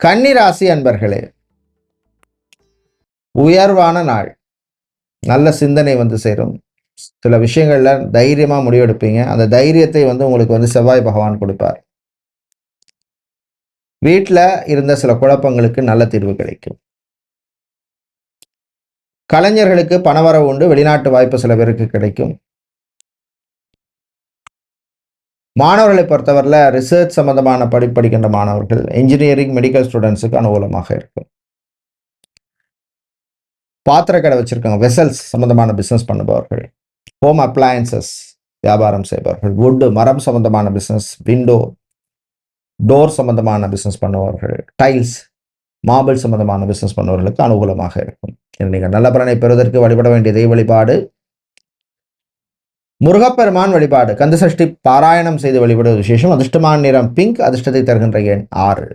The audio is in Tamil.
கன்னி ராசி அன்பர்களே, உயர்வான நாள். நல்ல சிந்தனை வந்து சேரும். சில விஷயங்கள்ல தைரியமா முடிவெடுப்பீங்க. அந்த தைரியத்தை வந்து உங்களுக்கு செவ்வாய் பகவான் கொடுப்பார். வீட்ல இருந்த சில குழப்பங்களுக்கு நல்ல தீர்வு கிடைக்கும். கலைஞர்களுக்கு பணவரவு உண்டு. வெளிநாட்டு வாய்ப்பு சில பேருக்கு கிடைக்கும். மாணவர்களை பொறுத்தவரையில ரிசர்ச் சம்பந்தமான படிக்கின்ற மாணவர்கள், இன்ஜினியரிங், மெடிக்கல் ஸ்டூடெண்ட்ஸுக்கு அனுகூலமாக இருக்கும். பாத்திர கடை வச்சிருக்காங்க, வெசல்ஸ் சம்பந்தமான பிசினஸ் பண்ணுபவர்கள், ஹோம் அப்ளையன்சஸ் வியாபாரம் செய்பவர்கள், வுட் மரம் சம்பந்தமான பிசினஸ், விண்டோ டோர் சம்பந்தமான பிசினஸ் பண்ணுபவர்கள், டைல்ஸ் மார்பிள் சம்பந்தமான பிசினஸ் பண்ணுபவர்களுக்கு அனுகூலமாக இருக்கும். நீங்கள் நல்ல பலனை பெறுவதற்கு வழிபட வேண்டிய தெய்வ வழிபாடு முருகப்பெருமான் வழிபாடு. கந்த சஷ்டி பாராயணம் செய்து வழிபடுவது விசேஷம். அதிர்ஷ்டமான நிறம் பிங்க். அதிர்ஷ்டத்தை தருகின்ற எண் 6.